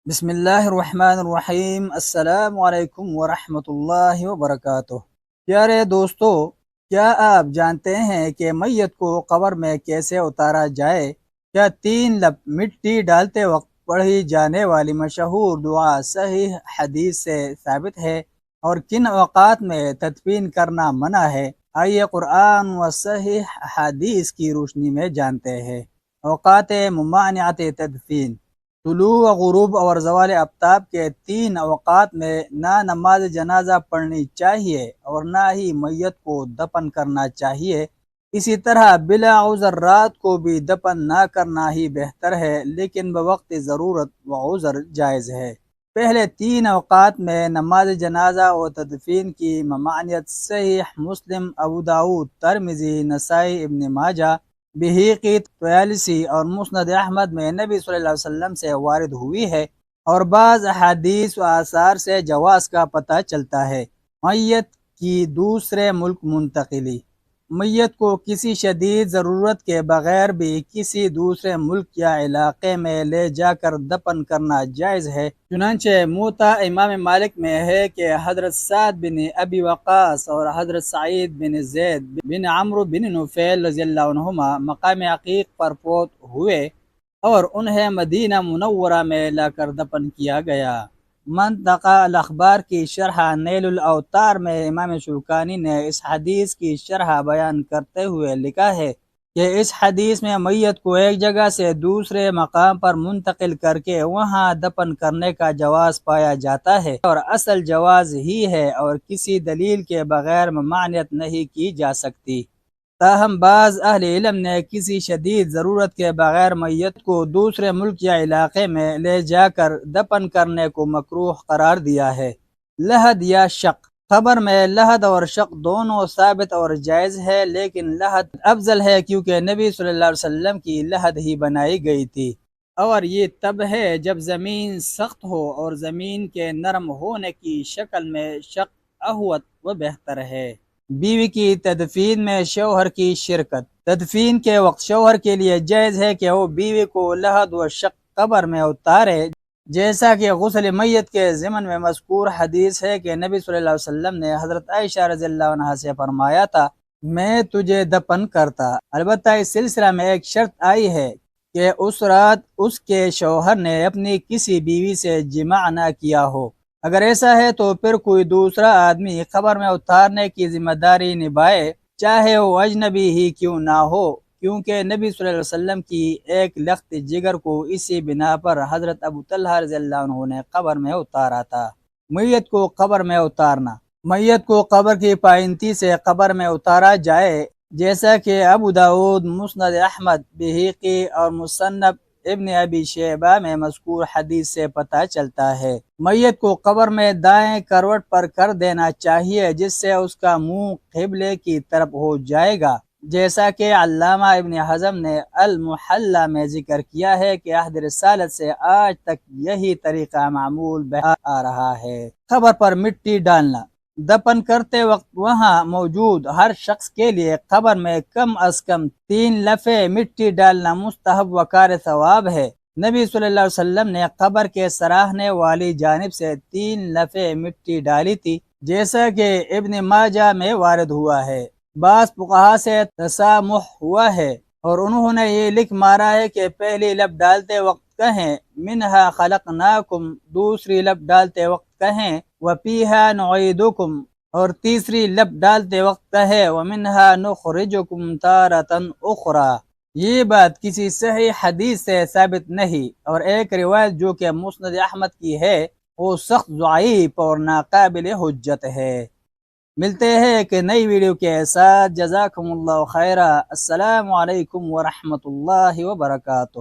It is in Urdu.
بسم اللہ الرحمن الرحیم۔ السلام علیکم ورحمۃ اللہ وبرکاتہ۔ پیارے دوستو، کیا آپ جانتے ہیں کہ میت کو قبر میں کیسے اتارا جائے؟ کیا 3 لب مٹی ڈالتے وقت پڑھی جانے والی مشہور دعا صحیح حدیث سے ثابت ہے؟ اور کن اوقات میں تدفین کرنا منع ہے؟ آئیے قرآن و صحیح حدیث کی روشنی میں جانتے ہیں۔ اوقات ممانعت تدفین: طلوع و غروب اور زوال آفتاب کے 3 اوقات میں نہ نماز جنازہ پڑھنی چاہیے اور نہ ہی میت کو دفن کرنا چاہیے۔ اسی طرح بلا عذر رات کو بھی دفن نہ کرنا ہی بہتر ہے، لیکن بوقت ضرورت و عذر جائز ہے۔ پہلے 3 اوقات میں نماز جنازہ و تدفین کی ممانعت صحیح مسلم، ابو داؤد، ترمذی، نسائی، ابن ماجہ، بہقی، طیالسی اور مسند احمد میں نبی صلی اللہ علیہ وسلم سے وارد ہوئی ہے، اور بعض احادیث و آثار سے جواز کا پتہ چلتا ہے۔ میت کی دوسرے ملک منتقلی: میت کو کسی شدید ضرورت کے بغیر بھی کسی دوسرے ملک یا علاقے میں لے جا کر دفن کرنا جائز ہے۔ چنانچہ موطا امام مالک میں ہے کہ حضرت سعد بن ابی وقاص اور حضرت سعید بن زید بن عمرو بن نفیل رضی اللہ عنہما مقام عقیق پر فوت ہوئے اور انہیں مدینہ منورہ میں لا کر دفن کیا گیا۔ منطقہ الاخبار کی شرح نیل الاوطار میں امام شوکانی نے اس حدیث کی شرح بیان کرتے ہوئے لکھا ہے کہ اس حدیث میں میت کو ایک جگہ سے دوسرے مقام پر منتقل کر کے وہاں دفن کرنے کا جواز پایا جاتا ہے، اور اصل جواز ہی ہے اور کسی دلیل کے بغیر ممانعت نہیں کی جا سکتی۔ تاہم بعض اہل علم نے کسی شدید ضرورت کے بغیر میت کو دوسرے ملک یا علاقے میں لے جا کر دفن کرنے کو مکروہ قرار دیا ہے۔ لحد یا شق: قبر میں لحد اور شق دونوں ثابت اور جائز ہے، لیکن لحد افضل ہے کیونکہ نبی صلی اللہ علیہ وسلم کی لحد ہی بنائی گئی تھی، اور یہ تب ہے جب زمین سخت ہو، اور زمین کے نرم ہونے کی شکل میں شق احوط و بہتر ہے۔ بیوی کی تدفین میں شوہر کی شرکت: تدفین کے وقت شوہر کے لیے جائز ہے کہ وہ بیوی کو لحد و شق قبر میں اتارے، جیسا کہ غسل میت کے ضمن میں مذکور حدیث ہے کہ نبی صلی اللہ علیہ وسلم نے حضرت عائشہ رضی اللہ عنہا سے فرمایا تھا، میں تجھے دفن کرتا۔ البتہ اس سلسلہ میں ایک شرط آئی ہے کہ اس رات اس کے شوہر نے اپنی کسی بیوی سے جماع نہ کیا ہو۔ اگر ایسا ہے تو پھر کوئی دوسرا آدمی قبر میں اتارنے کی ذمہ داری نبھائے، چاہے وہ اجنبی ہی کیوں نہ ہو، کیونکہ نبی صلی اللہ علیہ وسلم کی ایک لخت جگر کو اسی بنا پر حضرت ابو طلحہ رضی اللہ عنہ نے قبر میں اتارا تھا۔ میت کو قبر میں اتارنا: میت کو قبر کی پائنتی سے قبر میں اتارا جائے، جیسا کہ ابو داؤد، مسند احمد، بہقی اور مصنف ابن ابی شیبہ میں مذکور حدیث سے پتہ چلتا ہے۔ میت کو قبر میں دائیں کروٹ پر کر دینا چاہیے، جس سے اس کا منہ قبلے کی طرف ہو جائے گا، جیسا کہ علامہ ابن حزم نے المحلہ میں ذکر کیا ہے کہ عہد رسالت سے آج تک یہی طریقہ معمول آ رہا ہے۔ قبر پر مٹی ڈالنا: دفن کرتے وقت وہاں موجود ہر شخص کے لیے قبر میں کم از کم 3 لفے مٹی ڈالنا مستحب و کار ثواب ہے۔ نبی صلی اللہ علیہ وسلم نے قبر کے سراہنے والی جانب سے 3 لفے مٹی ڈالی تھی، جیسا کہ ابن ماجہ میں وارد ہوا ہے۔ بعض فقہا سے تسامح ہوا ہے اور انہوں نے یہ لکھ مارا ہے کہ پہلی لب ڈالتے وقت کہیں منہا خلقناکم، دوسری لب ڈالتے وقت کہیں وفیہا نعیدکم، اور تیسری لب ڈالتے وقت کہے ومنہا نخرجکم تارۃ اخری۔ یہ بات کسی صحیح حدیث سے ثابت نہیں، اور ایک روایت جو کہ مسند احمد کی ہے وہ سخت ضعیف اور ناقابل حجت ہے۔ ملتے ہیں ایک نئی ویڈیو کے ساتھ۔ جزاکم اللہ خیرہ۔ السلام علیکم ورحمۃ اللہ وبرکاتہ۔